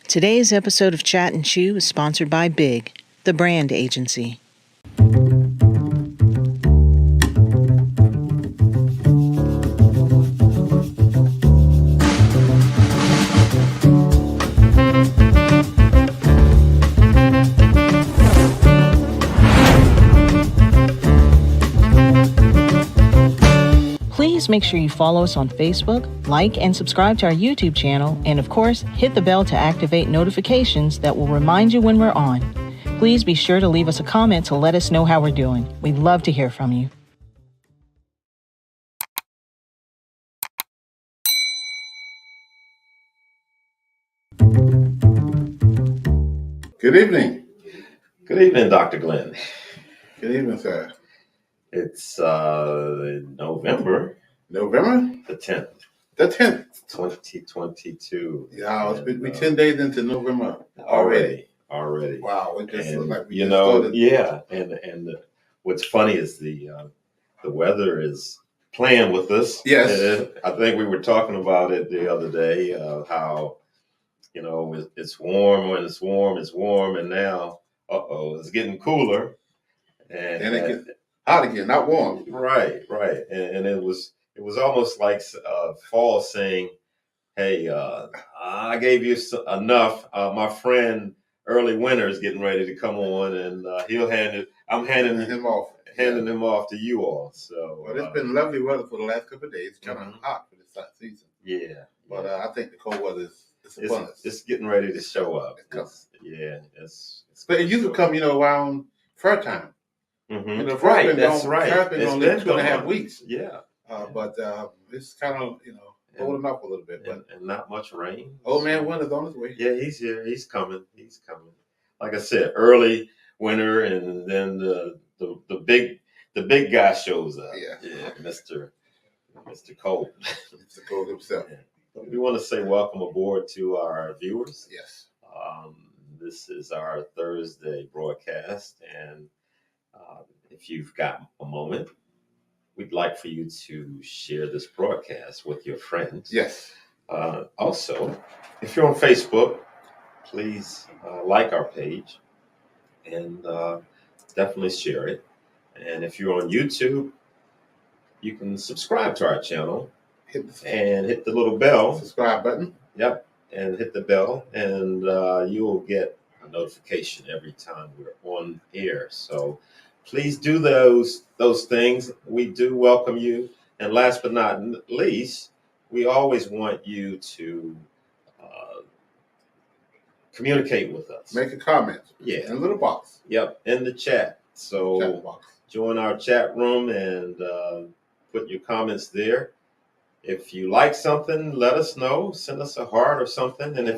Today's episode of Chat-N-Chew is sponsored by Big, the brand agency. Please make sure you follow us on Facebook, like and subscribe to our YouTube channel, and of course, hit the bell to activate notifications that will remind you when we're on. Please be sure to leave us a comment to let us know how we're doing. We'd love to hear from you. Good evening. Good evening, Dr. Glenn. Good evening, sir. It's November November the 10th, the 10th. 2022. Yeah, we're 10 days into November already. Wow, it just looks like we just started. Yeah, and what's funny is the weather is playing with us. Yes. I think we were talking about it the other day, how it's warm when it's warm, and now it's getting cooler, And it gets hot again, not warm. Right, and it was almost like fall saying, "Hey, I gave you enough. My friend Early Winter is getting ready to come on, and he'll hand it. I'm handing him off to you all." So, well, it's been lovely weather for the last couple of days. It's kind of hot for this season. Yeah, but I think the cold weather is upon us. It's getting ready to show up. It's but it used to come, around fair time. Mm-hmm. Right, that's right. It's been only 2.5 weeks. Yeah. But it's kind of, holding up a little bit. And not much rain. Old man winter's on his way. Yeah, he's here. He's coming. Like I said, early winter, and then the big guy shows up. Yeah, Mr. Cole. Mr. Cole himself. Yeah. We want to say welcome aboard to our viewers. Yes. This is our Thursday broadcast, and if you've got a moment, we'd like for you to share this broadcast with your friends. Yes. Also, if you're on Facebook, please like our page and definitely share it. And if you're on YouTube, you can subscribe to our channel and hit the little bell. Subscribe button. Yep. And hit the bell, and you will get a notification every time we're on air. So please do those things. We do welcome you. And last but not least, we always want you to communicate with us. Make a comment. Yeah. In a little box. Yep, in the chat. So join our chat room and put your comments there. If you like something, let us know. Send us a heart or something. And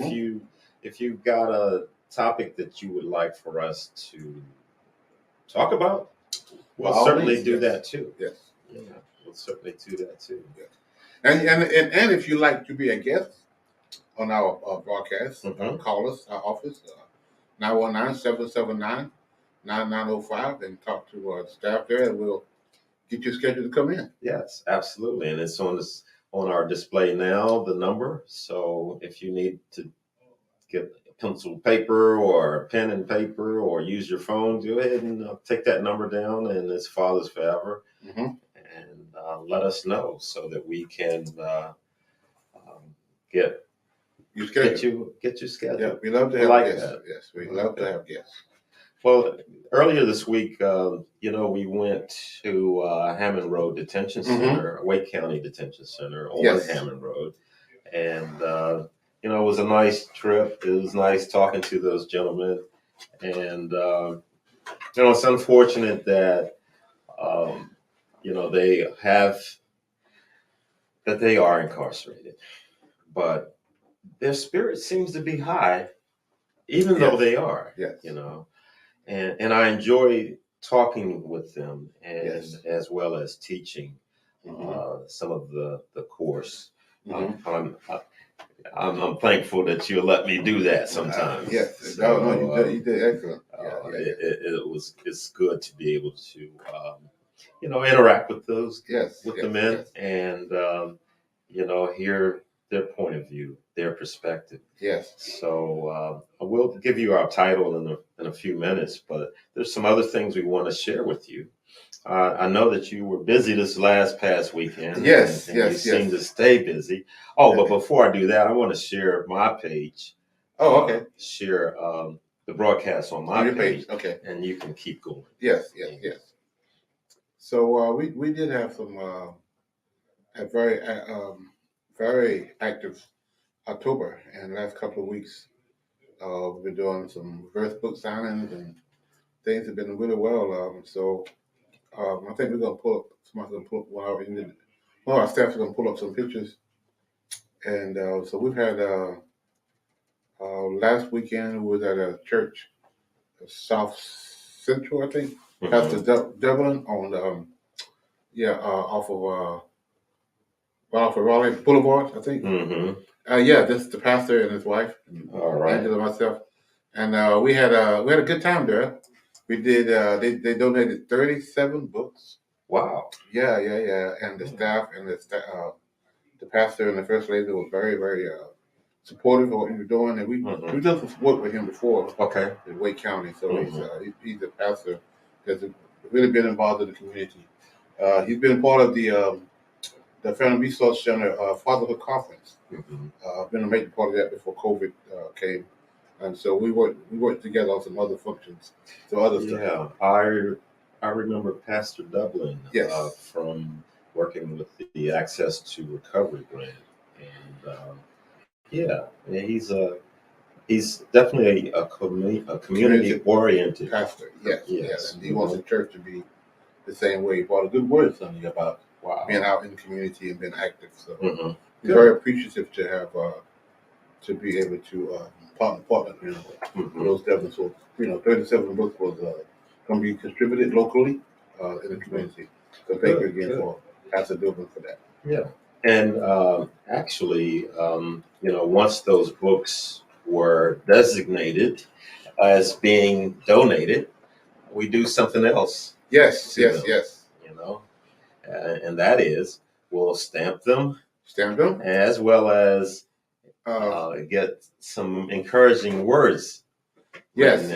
if you've got a topic that you would like for us to talk about, we'll certainly do that too. Yes. Yeah, we'll certainly do that too. Yes. And if you'd like to be a guest on our broadcast, call us, our office, 919-779-9905, and talk to the staff there, and we'll get you scheduled to come in. Yes, absolutely. And it's on our display now, the number. So if you need to get pencil paper or pen and paper or use your phone, go ahead and take that number down, and it's Father's Forever. And let us know so that we can get you scheduled. Yeah, we love to have guests. Yes, we love to have guests. Well, earlier this week, we went to Hammond Road Detention Center, Wake County Detention Center on Hammond Road. And, it was a nice trip. It was nice talking to those gentlemen. And, it's unfortunate that, they are incarcerated. But their spirit seems to be high, even though they are, And I enjoy talking with them, and as well as teaching some of the course. I'm thankful that you let me do that sometimes. Yes, so, you did excellent. It's good to be able to interact with the men and hear their point of view, their perspective. Yes. So we'll give you our title in a few minutes, but there's some other things we want to share with you. I know that you were busy this past weekend. Yes, and yes, you seem to stay busy. Oh, but before I do that, I want to share my page. Oh, okay. Share the broadcast on my page. Okay. And you can keep going. Yes. So we did have some a very active October, and last couple of weeks we've been doing some reverse book signings, and things have been really well. I think we're gonna pull up. Somebody's gonna pull up one of our staff is gonna pull up some pictures, and so we've had last weekend we was at a church, South Central, I think, Pastor Dublin on off of Raleigh Boulevard, I think. This is the pastor and his wife, and All right. Angela and myself, and we had a good time there. We did. They donated 37 books. Wow. Yeah, and the staff and the pastor and the first lady were very, very supportive of what we were doing, and we done some work with him before. Okay. In Wake County, so he's a pastor that's really been involved in the community. He's been part of the Family Resource Center Fatherhood Conference. Been a major part of that before COVID came, and so we worked together on some other functions, so other stuff. Yeah, I remember Pastor Dublin. Yes. From working with the Access to Recovery grant, and he's definitely a community oriented pastor. Yes. And he wants the Mm-hmm. church to be the same way. He brought a good word Sunday about Wow. being out in the community and being active. So Mm-hmm. he's very appreciative to have to be able to partner with those devils. So 37 books was going to be distributed locally in the community. So thank you again for Pastor Dublin for that. Yeah. And actually, once those books were designated as being donated, we do something else. Yes. And that is we'll stamp them, as well as get some encouraging words. Yes.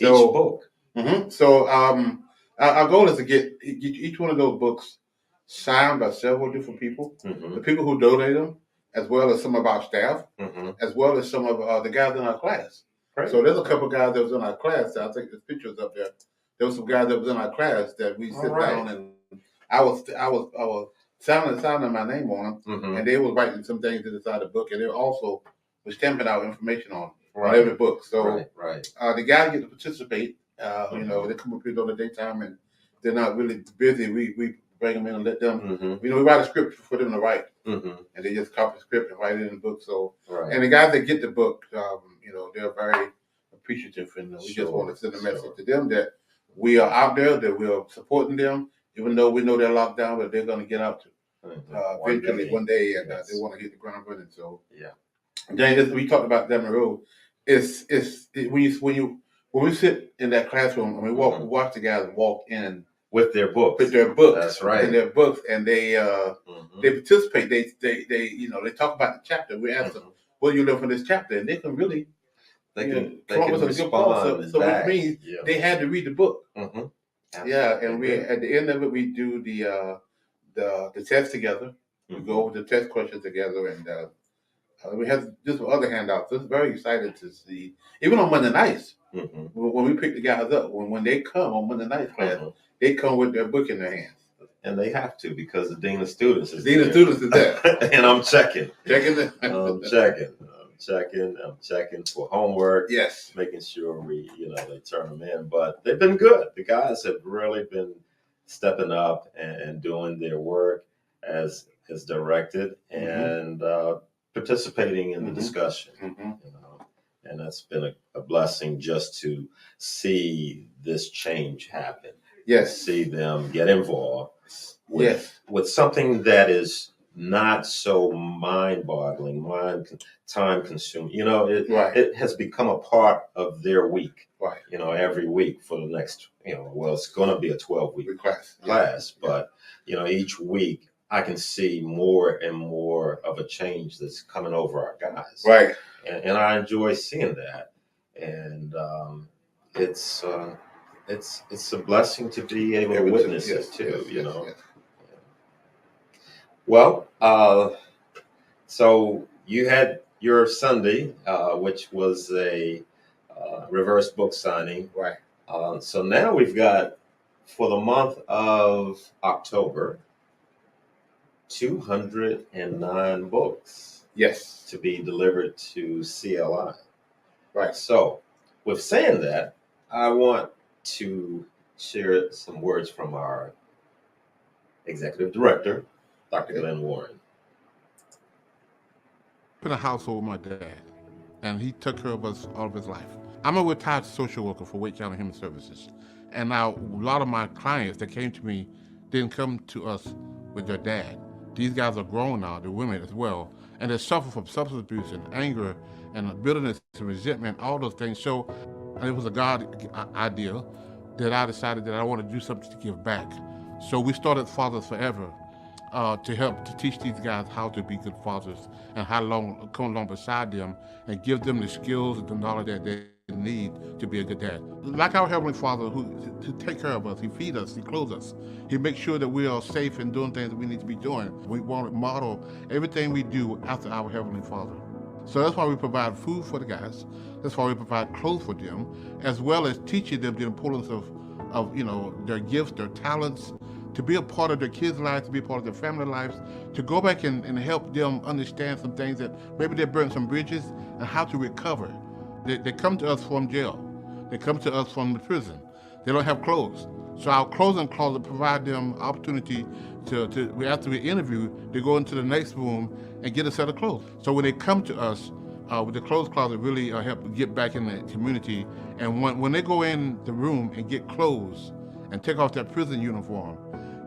Each book. Mm-hmm. So our goal is to get each one of those books signed by several different people. The people who donate them, as well as some of our staff, as well as some of the guys in our class. Right. So there's a couple of guys that was in our class. I think there's pictures up there. There was some guys that was in our class that we sit down and I was signing my name on them, and they were writing some things inside the book, and they also were stamping out information on every book. So the guys get to participate. They come up here during the daytime and they're not really busy. We bring them in and let them. We write a script for them to write, and they just copy the script and write it in the book. So and the guys that get the book, they're very appreciative, and we just want to send a message to them that we are out there, that we are supporting them, even though we know they're locked down, but they're going to get out to eventually one day, and they want to hit the ground running. So then we talked about down the road. When we sit in that classroom and we watch the guys walk in with their books. That's right. In their books, and they participate. They talk about the chapter. We ask them, "What do you learn from this chapter?" And they can really come up with some good points. So which means they had to read the book. Yeah, and we at the end of it we do the test together. We go over the test questions together, and we have just other handouts. It's very excited to see. Even on Monday nights, when we pick the guys up, when they come on Monday night class, they come with their book in their hands. And they have to, because the Dean of Students is there. And I'm checking. I'm checking for homework. Yes. Making sure they turn them in. But they've been good. The guys have really been stepping up and doing their work as directed and participating in the discussion. And that's been a blessing just to see this change happen. Yes. See them get involved with something that is not so mind-boggling, time-consuming. It has become a part of their week. Right. Every week for the next, it's going to be a 12-week class, but each week I can see more and more of a change that's coming over our guys. Right. And I enjoy seeing that. And it's a blessing to be able to witness it too, you know. Yes. Well, so you had your Sunday, which was a reverse book signing. Right. So now we've got, for the month of October, 209 books. Yes. To be delivered to CLI. Right. So, with saying that, I want to share some words from our executive director, Dr. Glenn Warren. In a household with my dad, and he took care of us all of his life. I'm a retired social worker for Wake County Human Services, and now a lot of my clients that came to me didn't come to us with their dad. These guys are grown now, they're women as well, and they suffer from substance abuse and anger and bitterness and resentment, all those things. So it was a God idea that I decided that I want to do something to give back. So we started Fathers Forever, to help to teach these guys how to be good fathers and how to come along beside them and give them the skills and the knowledge that they need to be a good dad. Like our Heavenly Father who take care of us, He feeds us, He clothes us. He makes sure that we are safe and doing things that we need to be doing. We want to model everything we do after our Heavenly Father. So that's why we provide food for the guys. That's why we provide clothes for them, as well as teaching them the importance of their gifts, their talents, to be a part of their kids' lives, to be a part of their family lives, to go back and help them understand some things that maybe they burned some bridges and how to recover. They come to us from jail. They come to us from the prison. They don't have clothes. So our clothing closet provide them opportunity to after we interview, they go into the next room and get a set of clothes. So when they come to us, with the clothes closet really help get back in the community. And when they go in the room and get clothes and take off their prison uniform,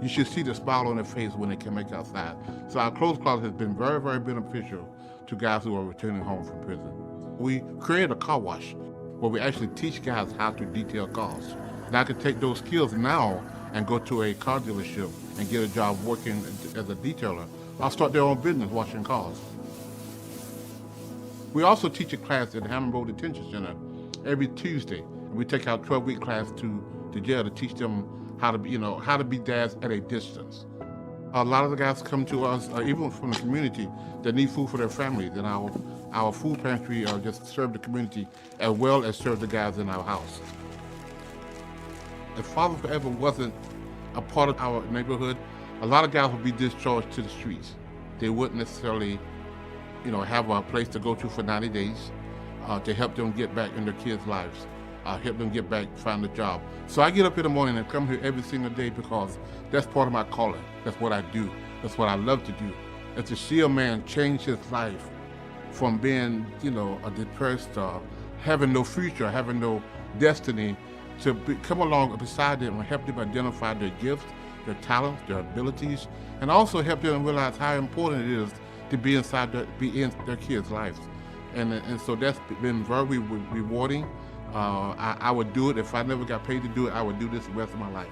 you should see the smile on their face when they come back outside. So our clothes closet has been very, very beneficial to guys who are returning home from prison. We created a car wash where we actually teach guys how to detail cars. And I can take those skills now and go to a car dealership and get a job working as a detailer. I'll start their own business washing cars. We also teach a class at the Hammond Road Detention Center every Tuesday. We take our 12-week class to jail to teach them how to be dads at a distance. A lot of the guys come to us, even from the community, that need food for their families, and our food pantry just serve the community as well as serve the guys in our house. If Father Forever wasn't a part of our neighborhood, a lot of guys would be discharged to the streets. They wouldn't necessarily, have a place to go to for 90 days to help them get back in their kids' lives. Help them get back, find a job. So I get up in the morning and come here every single day because that's part of my calling. That's what I do. That's what I love to do. And to see a man change his life from being, a depressed, having no future, having no destiny, to come along beside them and help them identify their gifts, their talents, their abilities, and also help them realize how important it is to be in their kids' lives. And so that's been very rewarding. I would do it. If I never got paid to do it, I would do this the rest of my life.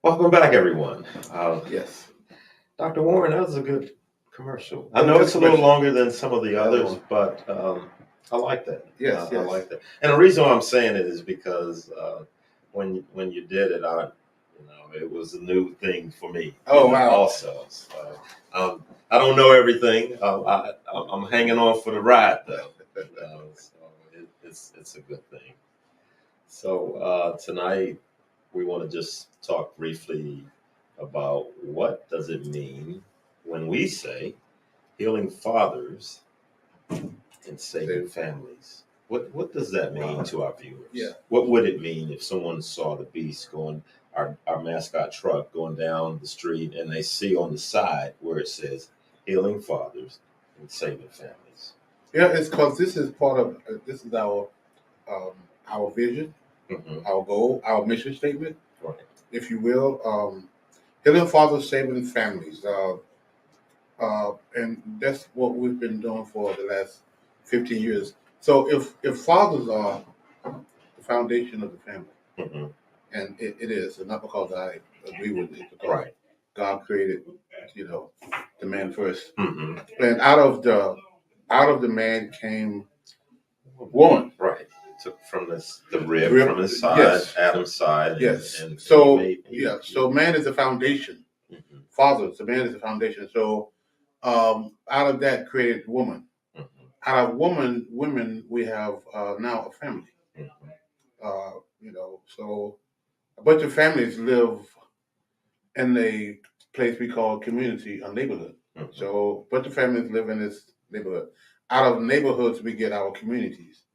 Welcome back, everyone. Yes. Dr. Warren, that was a good commercial. I know it's a little longer than some of the others, but I like that. Yes, I like that. And the reason why I'm saying it is because when you did it, it was a new thing for me. Oh, wow. Also, so, I don't know everything. I'm hanging on for the ride, though. So it's a good thing. So tonight we want to just talk briefly about what does it mean when we say healing fathers and saving families. What does that mean to our viewers? Yeah. What would it mean if someone saw the Beast going, our mascot truck going down the street, and they see on the side where it says healing fathers and saving families? Yeah, it's because this is part of this is our vision, our goal, our mission statement, right, if you will. Healing fathers, saving families, and that's what we've been doing for the last 15 years. So if fathers are the foundation of the family. Mm-hmm. And it is, and not because I agree with it, because Right. God created, the man first. Mm-hmm. And out of the man came woman. Right. Took from the rib Rib, from his side, yes. Adam's side. Yes. And So he so man is the foundation. Mm-hmm. Father, so man is the foundation. So out of that created woman. Mm-hmm. Out of women, we have now a family. Mm-hmm. So a bunch of families live in a place we call community, a neighborhood. Mm-hmm. So a bunch of families live in this neighborhood. Out of neighborhoods, we get our communities.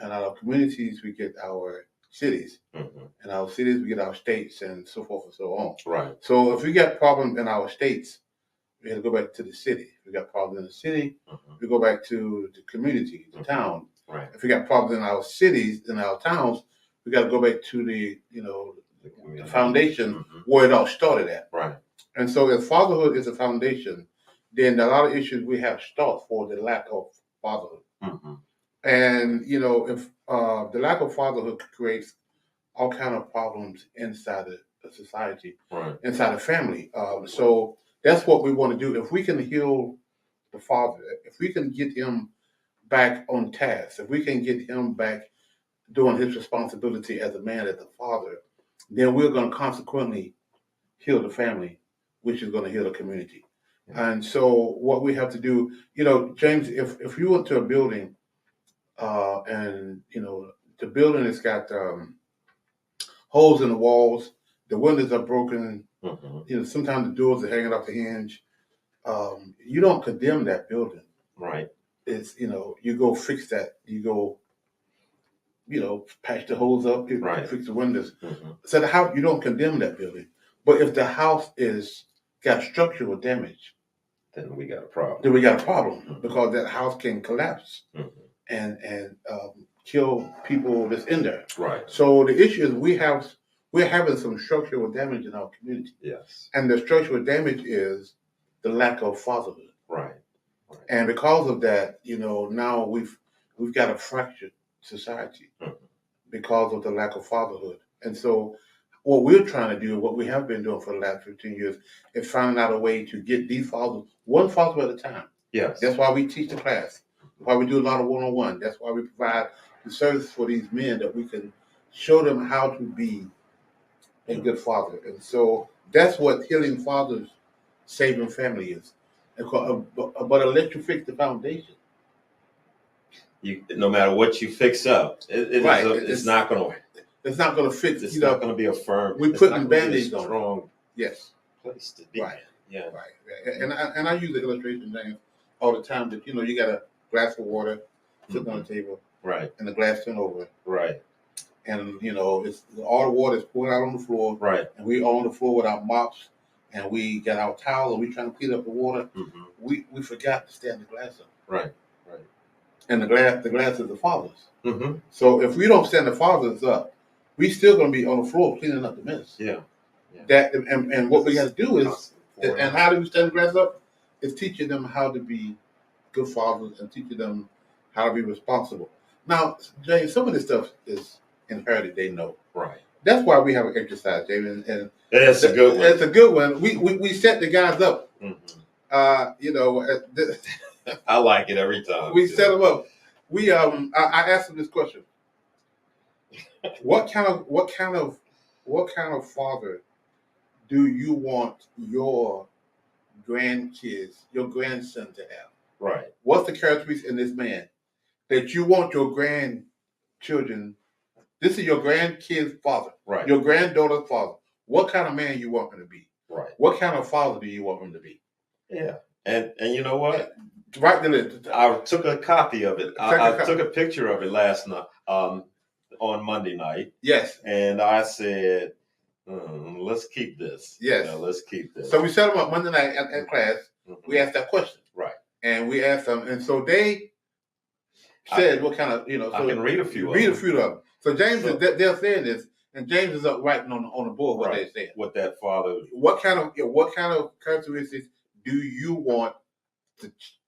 And out of communities, we get our cities. Mm-hmm. And our cities, we get our states and so forth and so on. Right. So if we got problems in our states, we have to go back to the city. If we got problems in the city, Mm-hmm. we go back to the community, the Mm-hmm. town. Right. If we got problems in our cities, in our towns, we got to go back to the foundation Mm-hmm. where it all started at. Right. And so if fatherhood is a foundation, then a lot of issues we have start for the lack of fatherhood. Mm-hmm. And, if the lack of fatherhood creates all kind of problems inside the society, Right. inside the family. So that's what we want to do. If we can heal the father, if we can get him back on task, if we can get him back doing his responsibility as a man, as a father, then we're going to consequently heal the family, which is going to heal the community. Yeah. And so what we have to do, James, if you went to a building and, the building has got holes in the walls, the windows are broken, Mm-hmm. Sometimes the doors are hanging off the hinge, you don't condemn that building. Right. It's, you go fix that. You go, patch the holes up, right. Fix the windows. Mm-hmm. So the house, you don't condemn that building. But if the house got structural damage, then we got a problem. Mm-hmm. Because that house can collapse mm-hmm. and kill people that's in there. Right. So the issue is we're having some structural damage in our community. Yes. And the structural damage is the lack of fatherhood. Right. And because of that, now we've got a fractured society because of the lack of fatherhood. And so what we're trying to do, what we have been doing for the last 15 years, is finding out a way to get these fathers, one father at a time. Yes. That's why we teach the class. That's why we do a lot of one-on-one. That's why we provide the service for these men, that we can show them how to be a good father. And so that's what Healing Fathers Saving Family is. But unless you fix the foundation, no matter what you fix up, it's not going to. It's not going to fix. It's not going to be a firm. We putting band-aids on. Strong. Yes. Place to be. Right. Yeah. Right. And I use the illustration, James, all the time. That you got a glass of water sitting on the table. Right. And the glass turned over. Right. And it's all the water is pouring out on the floor. Right. And we on the floor with our mops, and we got our towel, and we trying to clean up the water. Mm-hmm. We forgot to stand the glass up. Right. And the glass is the father's. Mm-hmm. So if we don't stand the fathers up, we still going to be on the floor cleaning up the mess. Yeah. That and what we got to do is, and how do we stand the glass up? Is teaching them how to be good fathers and teaching them how to be responsible. Now, James, some of this stuff is inherited. They know. Right. That's why we have an exercise, James, and it's a good one. It's a good one. We set the guys up. Mm-hmm. I like it every time. We set them up. I asked them this question: What kind of father do you want your grandkids, your grandson to have? Right. What's the characteristics in this man that you want your grandchildren? This is your grandkid's father. Right. Your granddaughter's father. What kind of man you want him to be? Right. What kind of father do you want him to be? Yeah. And you know what? Right. I took a copy of it. I took a picture of it last night, on Monday night. Yes. And I said, let's keep this. Yes. Let's keep this. So we set them up Monday night at class. Mm-hmm. We asked that question. Right. And we asked them, and so they said what kind of, So I can read a few. Read a few of them. So James, they're saying this, and James is up writing on the board what they said. What that father. What kind of characteristics do you want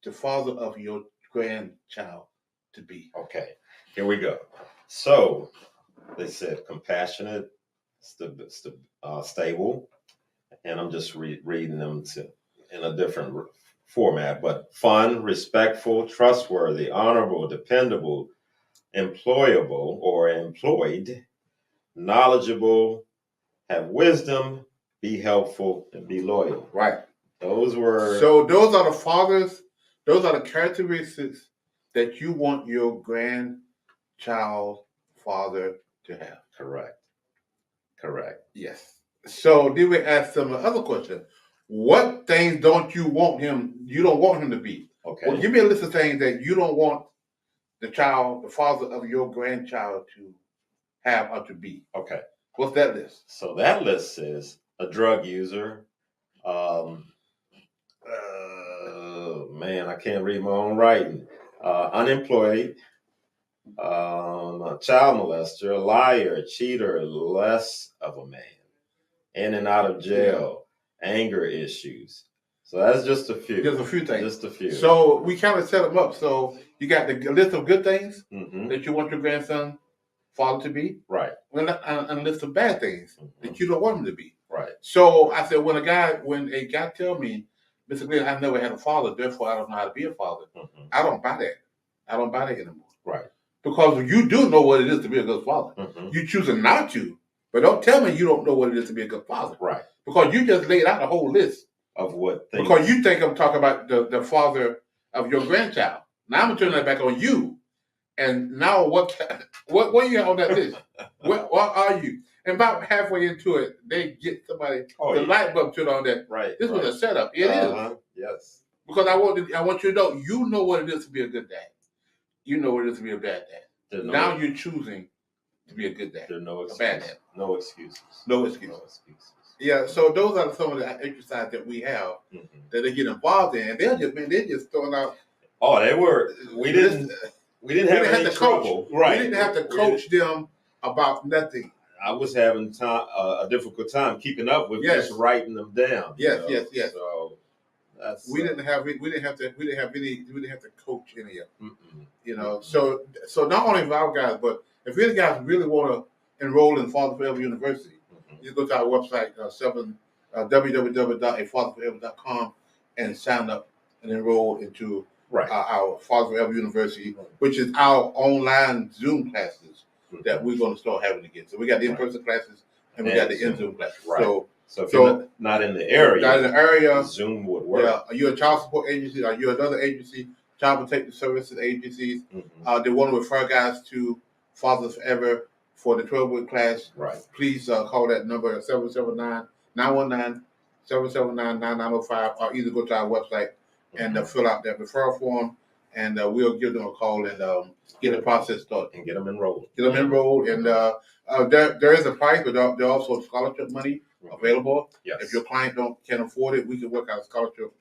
the father of your grandchild to be? Okay, here we go. So they said compassionate, stable, and I'm just reading them in a different format, but fun, respectful, trustworthy, honorable, dependable, employable or employed, knowledgeable, have wisdom, be helpful, and be loyal. Right. Those were. So those are the fathers. Those are the characteristics that you want your grandchild father to have. Correct. Yes. So then we ask them another question. What things don't you want him? You don't want him to be. Okay. Well, give me a list of things that you don't want the father of your grandchild to have or to be. Okay. What's that list? So that list is a drug user. Man, I can't read my own writing. Unemployed, a child molester, a liar, a cheater, less of a man, in and out of jail, anger issues. So that's just a few. Just a few things. Just a few. So we kind of set them up. So you got the list of good things that you want your grandson father to be. Right. And a list of bad things that you don't want him to be. Right. So I said, when a guy tell me, Mr. Glenn, I've never had a father, therefore I don't know how to be a father. I don't buy that. I don't buy that anymore. Right. Because you do know what it is to be a good father. You choosing not to, but don't tell me you don't know what it is to be a good father. Right. Because you just laid out a whole list of what things. Because you think I'm talking about the father of your grandchild. Now I'm gonna turn that back on you. And now what you got on that list? What are you? And about halfway into it, they get somebody light bulb turned on that. Right. This was a setup. It is. Yes. Because I want you to know what it is to be a good dad. You know what it is to be a bad dad. Now you're choosing to be a good dad. There are no excuses. A bad dad. No excuses. No excuses. Yeah, so those are some of the exercises that we have that they get involved in, and they're just throwing out. Oh, they were. We didn't have to trouble. Right. We didn't have to coach them about nothing. I was having a difficult time keeping up with just writing them down. Yes. So that's we didn't have to coach any of them. You know, so not only for our guys, but if any guys really want to enroll in Father Forever University, you go to our website, www.afatherforever.com, and sign up and enroll into our Father Forever University, which is our online Zoom classes that we're going to start having again. So we got the in-person classes and we got the in-Zoom classes. Right. So if you're not in the area, Zoom would work. Yeah. Are you a child support agency? Are you another agency? Child Protective Services agencies? They want to refer guys to Fathers Forever for the 12-week class. Right. Please call that number at 779-919-779-9905, or either go to our website and fill out that referral form, and we'll give them a call and get the process started. And get them enrolled. And there is a price, but there are also scholarship money available. Yes. If your client can't afford it, we can work out a scholarship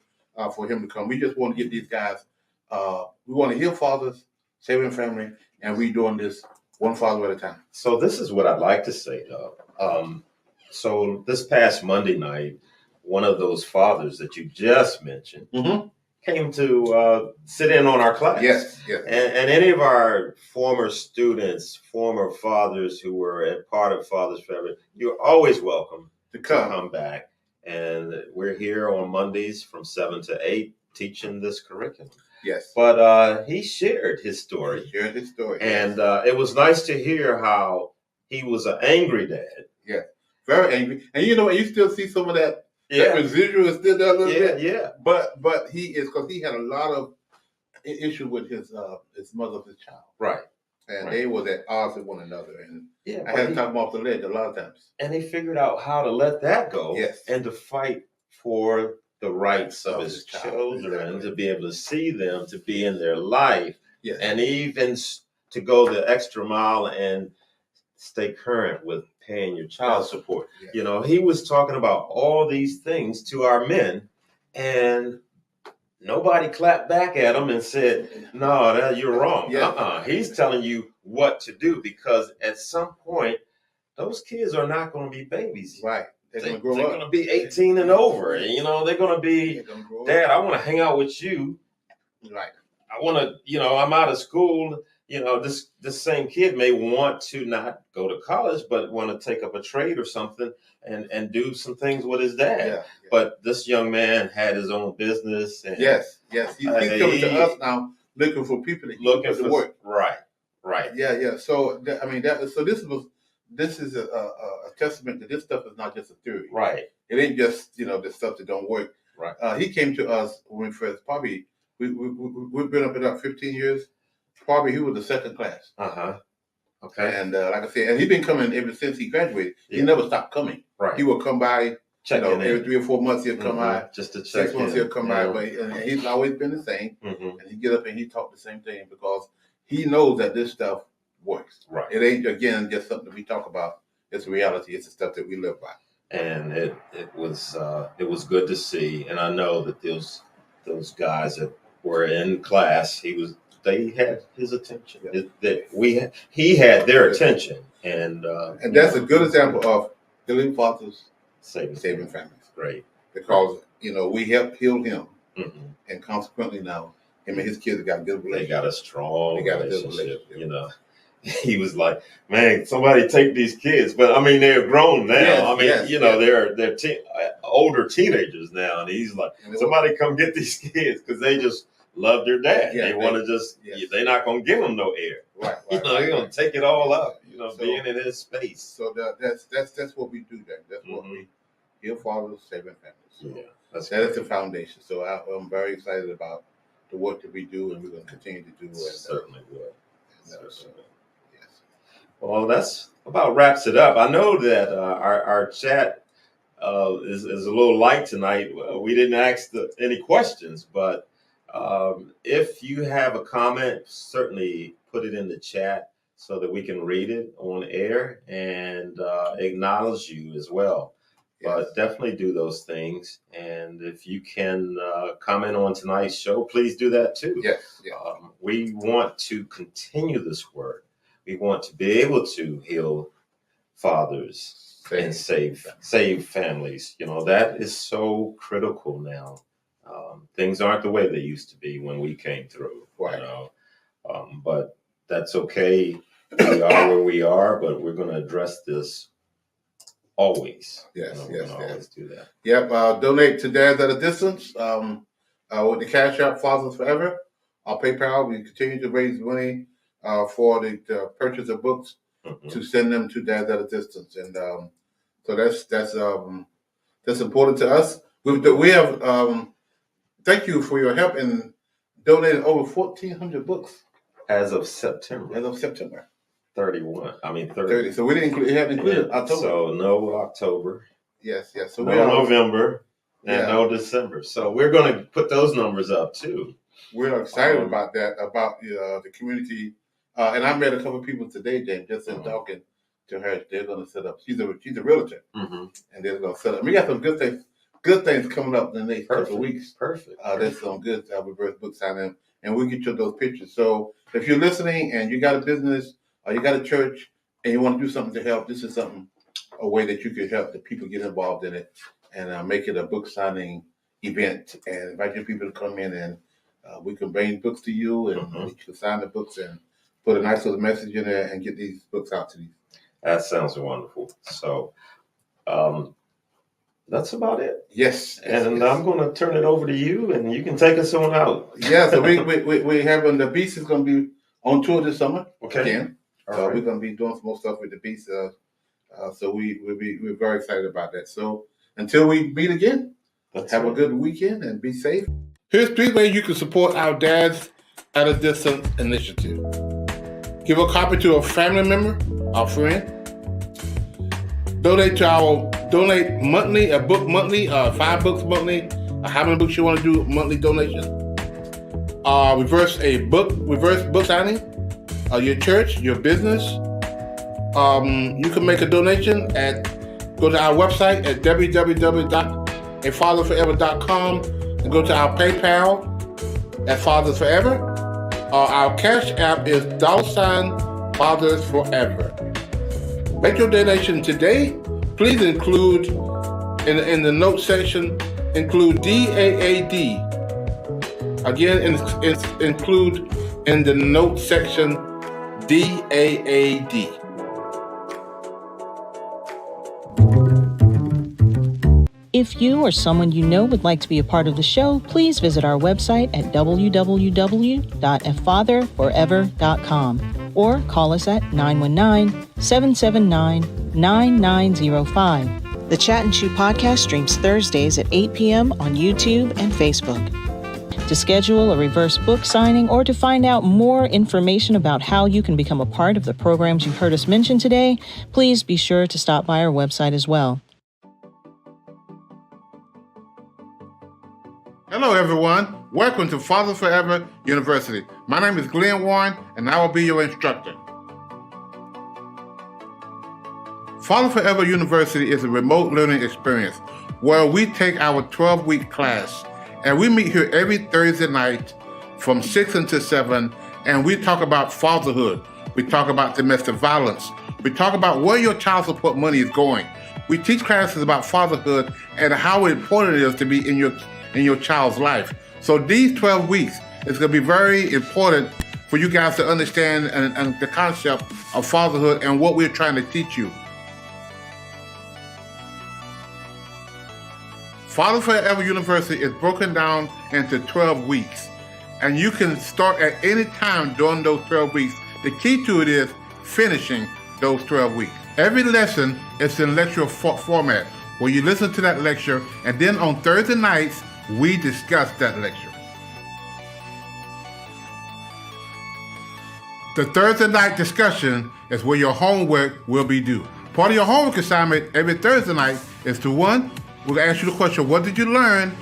for him to come. We just want to get these guys. We want to heal fathers, saving family, and we're doing this one father at a time. So this is what I'd like to say, Doug. So this past Monday night, one of those fathers that you just mentioned came to sit in on our class. Yes. And any of our former students, former fathers who were a part of Fathers Forever, you're always welcome to come back. And we're here on Mondays from 7 to 8 teaching this curriculum. Yes. But he shared his story. And it was nice to hear how he was an angry dad. Yeah. Very angry. And you know, you still see some of that residual is still there a little bit. Yeah. But he is, because he had a lot of issue with his mother of his child. Right. And they was at odds with one another. And I had to talk him off the ledge a lot of times. And he figured out how to let that go. Yes. And to fight for the rights of his children, to be able to see them, to be in their life, and even to go the extra mile and stay current with paying your child support. Yes. You know, he was talking about all these things to our men, and nobody clapped back at him and said, "No, you're wrong." He's telling you what to do, because at some point, those kids are not going to be babies. Right. They're going to be 18 and over. And, you know, they're going to be, Dad, I want to hang out with you. Right. I want to, I'm out of school. this same kid may want to not go to college, but want to take up a trade or something and do some things with his dad. Yeah. But this young man had his own business. And, yes. He's coming to us now, looking for people to work. Right. Yeah. So this is a testament that this stuff is not just a theory. Right. It ain't just the stuff that don't work. Right. He came to us when we first we've been up in about 15 years. Probably he was the second class. Okay. And like I said, and he's been coming ever since he graduated. He never stopped coming. Right. He will come by. Every 3 or 4 months he'll come by. Just to check 6 months he'll come by, but he's always been the same. Mm-hmm. And he get up and he talk the same thing because he knows that this stuff works. Right. It ain't again just something we talk about. It's a reality. It's the stuff that we live by. And it was good to see. And I know that those guys that were in class, they had his attention. He had their attention, and that's a good example of healing fathers saving families. Great, because we helped heal him, and consequently now him and his kids got a good relationship. They got a strong relationship. He was like, "Man, somebody take these kids." But I mean, they're grown now. They're older teenagers now, and he's like, "Somebody come get these kids," because they just love their dad. They want to they're not going to give him no air. Right. They're going to take it all up, being in his space. So that's what we do then. That's what we heal fathers, saving families. So that is the foundation. So I'm very excited about the work that we do, and we're going to continue to do. Certainly will. Yes. Well, that's about wraps it up. I know that our chat is a little light tonight. We didn't ask any questions, but if you have a comment, certainly put it in the chat so that we can read it on air and acknowledge you as well. Yes. But definitely do those things. And if you can comment on tonight's show, please do that too. Yes. We want to continue this work. We want to be able to heal fathers and save families. That is so critical now. Things aren't the way they used to be when we came through. Right. But that's okay. We are where we are, but we're going to address this always. Yes. Always do that. Yep. Donate to Dads at a Distance with the Cash App Fathers Forever. Our PayPal. We continue to raise money for the purchase of books to send them to Dads at a Distance, and so that's important to us. We have. Thank you for your help in donating over 1,400 books as of September. 31. 30. So we didn't include October. So no October. Yes. So no November and no December. So we're going to put those numbers up too. We're excited about that, about the community. And I met a couple of people today, James, just in talking to her. They're going to set up. She's a realtor, and they're going to set up. We got some good things coming up in the next couple of weeks. Perfect. There's some good reverse book signing, and we'll get you those pictures. So if you're listening and you got a business or you got a church and you want to do something to help, this is a way that you could help the people get involved in it and make it a book signing event and invite your people to come in, and we can bring books to you and you can sign the books and put a nice little message in there and get these books out to you. That sounds wonderful. So that's about it. Yes. And I'm going to turn it over to you, and you can take us on out. Yeah, so we having the Beast is going to be on tour this summer. Okay. Again. So we're going to be doing some more stuff with the Beast. So we're very excited about that. So until we meet again, have a good weekend and be safe. Here's 3 ways you can support our Dads at a Distance initiative. Give a copy to a family member, our friend. Donate monthly, a book monthly, 5 books monthly, how many books you want to do monthly donation. Reverse book signing, your church, your business. You can make a donation go to our website at www.afatherforever.com and go to our PayPal at Fathers Forever. Our Cash App is $Fathers Forever. Make your donation today. Please include in the note section, include DAAD. Again, include in the note section DAAD. If you or someone you know would like to be a part of the show, please visit our website at www.afatherforever.com or call us at 919-779-9905. The Chat-N-Chew podcast streams Thursdays at 8 p.m. on YouTube and Facebook. To schedule a reverse book signing or to find out more information about how you can become a part of the programs you heard us mention today, please be sure to stop by our website as well. Hello, everyone. Welcome to Father Forever University. My name is Glenn Warren, and I will be your instructor. Father Forever University is a remote learning experience where we take our 12-week class, and we meet here every Thursday night from 6 until 7, and we talk about fatherhood. We talk about domestic violence. We talk about where your child support money is going. We teach classes about fatherhood and how important it is to be in your child's life. So these 12 weeks is going to be very important for you guys to understand and the concept of fatherhood and what we're trying to teach you. Father Forever University is broken down into 12 weeks, and you can start at any time during those 12 weeks. The key to it is finishing those 12 weeks. Every lesson is in lecture format, where you listen to that lecture, and then on Thursday nights, we discuss that lecture. The Thursday night discussion is where your homework will be due. Part of your homework assignment every Thursday night is to, one, we're going to ask you the question, what did you learn?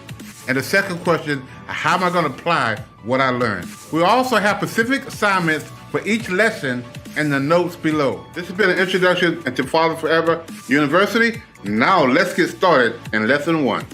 And the second question, how am I going to apply what I learned? We also have specific assignments for each lesson in the notes below. This has been an introduction into Father Forever University. Now let's get started in lesson 1.